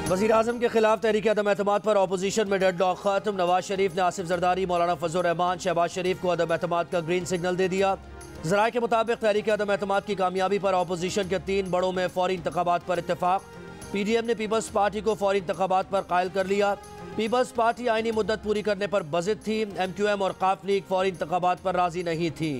वज़ीर-ए-आज़म के खिलाफ तहरीक अदम एतमाद पर अपोजिशन में डेडलॉक खत्म। नवाज शरीफ ने आसिफ जरदारी, मौलाना फजल रहमान, शहबाज शरीफ को अदम एतमाद का ग्रीन सिग्नल दे दिया। ज़राए के मुताबिक तहरीक अदम एतमाद की कामयाबी पर अपोजिशन के 3 बड़ों में फौरी इंतखाबात पर इत्तेफाक। PDM ने पीपल्स पार्टी को फौरी इंतखाबात पर कायल कर लिया। पीपल्स पार्टी आईनी मुद्दत पूरी करने पर बज़िद थी। MQM और काफ लीग फौरी इंतखाबात पर राजी नहीं थी।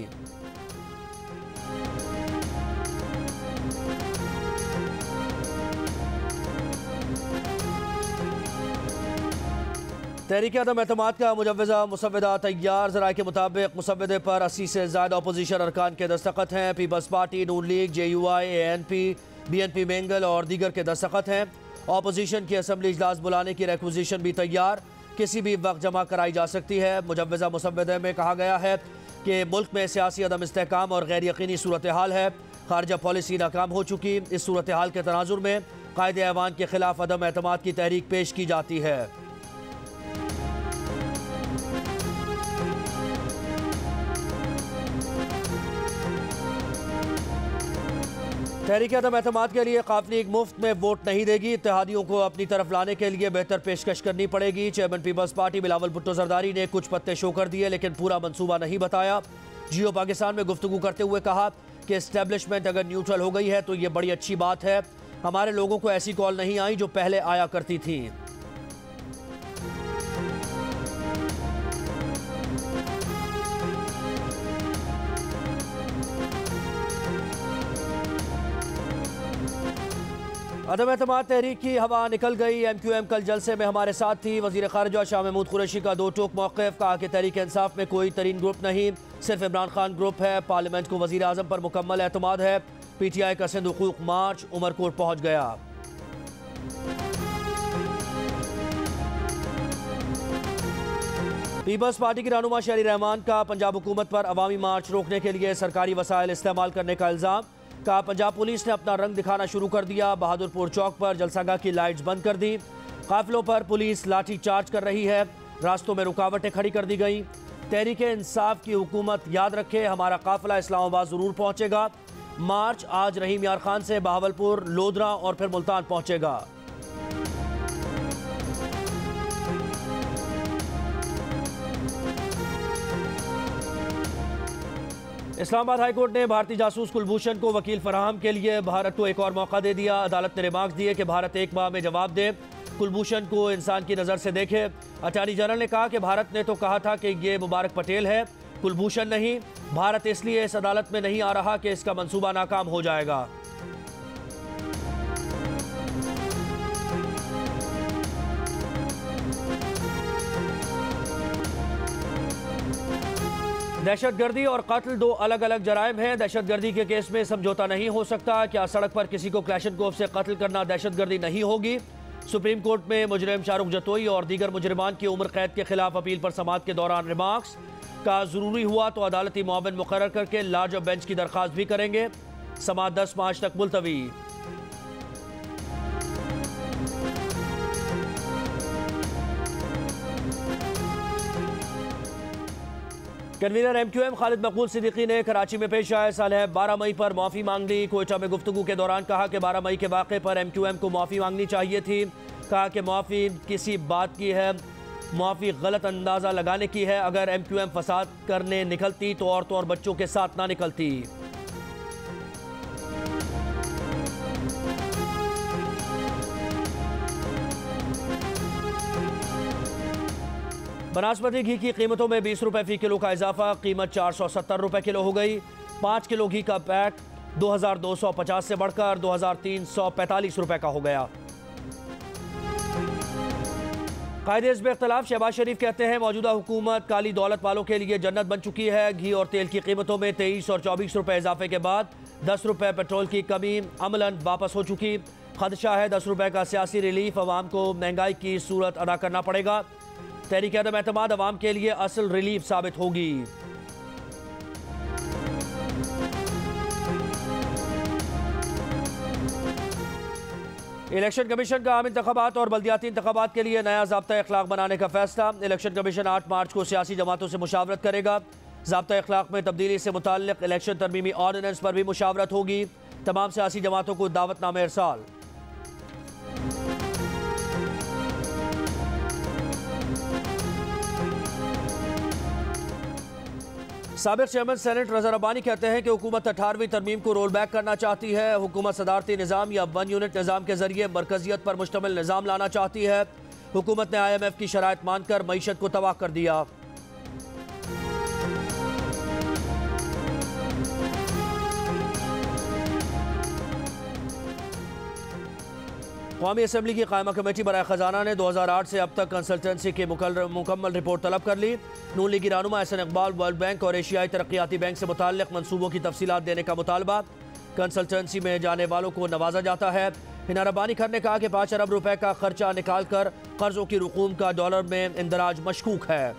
तहरीक अदम एतमाद का मुजव्वज़ा मुसव्वदा तैयार। ज़राए के मुताबिक मुसव्वदे पर 80 से ज़्यादा अपोजिशन अरकान के दस्तखत हैं। People's party, Noon league, JUI, ANP, BNP Mengal और दीगर के दस्तखत हैं। अपोजिशन की असम्बली इजलास बुलाने की रिक्विजिशन भी तैयार, किसी भी वक्त जमा कराई जा सकती है। मुजव्वज़ा मुसव्वदे में कहा गया है कि मुल्क में सियासी अदम इस्तेहकाम और गैर यकीनी सूरत हाल है। खारजा पॉलिसी नाकाम हो चुकी। इस सूरत हाल के तनाजुर में कायदे ऐवान के खिलाफ अदम एतमाद की तहरीक पेश की जाती है। तहरीक अदम एतमाद के लिए काफ लीग मुफ्त में वोट नहीं देगी। इत्तेहादियों को अपनी तरफ लाने के लिए बेहतर पेशकश करनी पड़ेगी। Chairman people's party Bilawal Bhutto Zardari ने कुछ पत्ते शो कर दिए, लेकिन पूरा मंसूबा नहीं बताया। जियो पाकिस्तान में गुफ्तगू करते हुए कहा कि एस्टेब्लिशमेंट अगर न्यूट्रल हो गई है तो ये बड़ी अच्छी बात है। हमारे लोगों को ऐसी कॉल नहीं आई जो पहले आया करती थी। अदम एतमाद तहरीक की हवा निकल गई। MQM कल जलसे में हमारे साथ थी। वज़ीर ख़ारिजा शाह महमूद कुरैशी का दो टोक मौक़िफ़, कहा कि तहरीक इंसाफ में कोई तरीन ग्रुप नहीं, सिर्फ इमरान खान ग्रुप है। पार्लियामेंट को वज़ीर आज़म पर मुकम्मल एतमाद है। PTI का सिंध हुकूक मार्च उमरकोट पहुँच गया। पीपल्स पार्टी की रहनुमा शहरी रहमान का पंजाब हुकूमत पर अवामी मार्च रोकने के लिए सरकारी वसाइल इस्तेमाल करने का इल्ज़ाम। कहा पंजाब पुलिस ने अपना रंग दिखाना शुरू कर दिया। बहादुरपुर चौक पर जलसागाह की लाइट्स बंद कर दी। काफिलों पर पुलिस लाठी चार्ज कर रही है। रास्तों में रुकावटें खड़ी कर दी गई। तहरीक इंसाफ की हुकूमत याद रखे, हमारा काफिला इस्लामाबाद जरूर पहुंचेगा। मार्च आज रहीम यार खान से बहावलपुर, लोधरा और फिर मुल्तान पहुंचेगा। इस्लामाबाद हाई कोर्ट ने भारतीय जासूस कुलभूषण को वकील फराहम के लिए भारत को एक और मौका दे दिया। अदालत ने रिमार्क्स दिए कि भारत 1 माह में जवाब दे, कुलभूषण को इंसान की नज़र से देखे। अटॉर्नी जनरल ने कहा कि भारत ने तो कहा था कि ये मुबारक पटेल है, कुलभूषण नहीं। भारत इसलिए इस अदालत में नहीं आ रहा कि इसका मंसूबा नाकाम हो जाएगा। दहशतगर्दी और कत्ल दो अलग अलग जराइम हैं। दहशतगर्दी के केस में समझौता नहीं हो सकता। क्या सड़क पर किसी को क्लैशनकोफ से कत्ल करना दहशतगर्दी नहीं होगी? सुप्रीम कोर्ट में मुजरिम शाहरुख जतोई और दीगर मुजरिमान की उम्र कैद के खिलाफ अपील पर समाअत के दौरान रिमार्क्स। का जरूरी हुआ तो अदालती मुआविन मुकर्रर करके लार्जर बेंच की दरख्वास्त भी करेंगे। समाअत 10 मार्च तक मुलतवी। कन्वीनर MQM खालिद मकबूल सिद्दीकी ने कराची में पेश आए। सालह 12 मई पर माफ़ी मांग ली। कोयटा में गुफ्तगू के दौरान कहा कि 12 मई के वाक़े पर MQM को माफ़ी मांगनी चाहिए थी। कहा कि माफ़ी किसी बात की है, माफ़ी गलत अंदाज़ा लगाने की है। अगर MQM फसाद करने निकलती तो औरतों और बच्चों के साथ ना निकलती। बनास्पति घी की कीमतों में 20 रुपये फ़ी किलो का इजाफा। कीमत 470 रुपये किलो हो गई। 5 किलो घी का पैक 2250 से बढ़कर 2345 रुपये का हो गया। कायदे हिज़्ब इख्तिलाफ शहबाज शरीफ कहते हैं मौजूदा हुकूमत काली दौलत वालों के लिए जन्नत बन चुकी है। घी और तेल की कीमतों में 23 और 24 रुपये इजाफे के बाद 10 रुपये पेट्रोल की कमी अमलन वापस हो चुकी। खदशा है 10 रुपये का सियासी रिलीफ अवाम को महंगाई की सूरत अदा करना पड़ेगा। तहरीक अदम एतमाद अवाम के लिए असल रिलीफ साबित होगी। इलेक्शन कमीशन का आम इंतखाबात और बल्दियाती इंतखाबात के लिए नया ज़ाब्ता अखलाक बनाने का फैसला। इलेक्शन कमीशन 8 मार्च को सियासी जमातों से मुशावरत करेगा। ज़ाब्ता अखलाक में तब्दीली से मुताल्लिक़ इलेक्शन तरमीमी ऑर्डिनेंस पर भी मुशावरत होगी। तमाम सियासी जमातों को दावतनामे इरसाल। साबिक चेयरमैन सेनेट रज़ा रब्बानी कहते हैं कि हुकूमत 18वीं तरमीम को रोल बैक करना चाहती है। हुकूमत सदारती निज़ाम या 1 यूनिट निज़ाम के जरिए मरकजियत पर मुश्तमिल निज़ाम लाना चाहती है। हुकूमत ने IMF की शराइत मानकर मईशत को तबाह कर दिया। कौमी असम्बली की कायमा कमेटी बराए खजाना ने 2008 से अब तक कंसल्टेंसी की मुकम्मल रिपोर्ट तलब कर ली। नून लीगी रहनुमा एहसन इकबाल वर्ल्ड बैंक और एशियाई तरक्याती बैंक से मुताल्लिक़ मनसूबों की तफसीलात देने का मुतालबा। कंसल्टेंसी में जाने वालों को नवाजा जाता है। हिना रब्बानी खान ने कहा कि 5 अरब रुपए का खर्चा निकाल कर कर्जों की रकूम का डॉलर में इंदराज मशकूक है।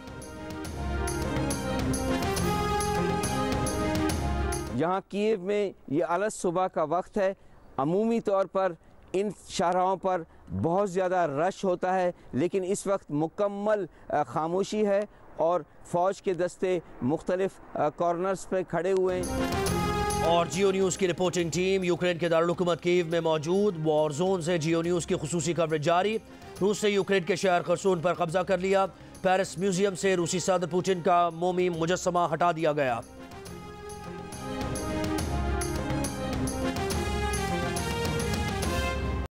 यहाँ कीव में ये अलस सुबह का वक्त है। अमूमी तौर पर इन शाहराहों पर बहुत ज़्यादा रश होता है, लेकिन इस वक्त मुकम्मल खामोशी है और फ़ौज के दस्ते मुख्तलिफ कॉर्नर्स पर खड़े हुए हैं। और जियो न्यूज़ की रिपोर्टिंग टीम यूक्रेन के दारुल-हुकूमत कीव में मौजूद। वॉर जोन से जियो न्यूज़ की खुसूसी कवरेज जारी। रूस ने यूक्रेन के शहर खरसून पर कब्जा कर लिया। पेरिस म्यूजियम से रूसी सदर पुतिन का मोमी मुजस्समा हटा दिया गया।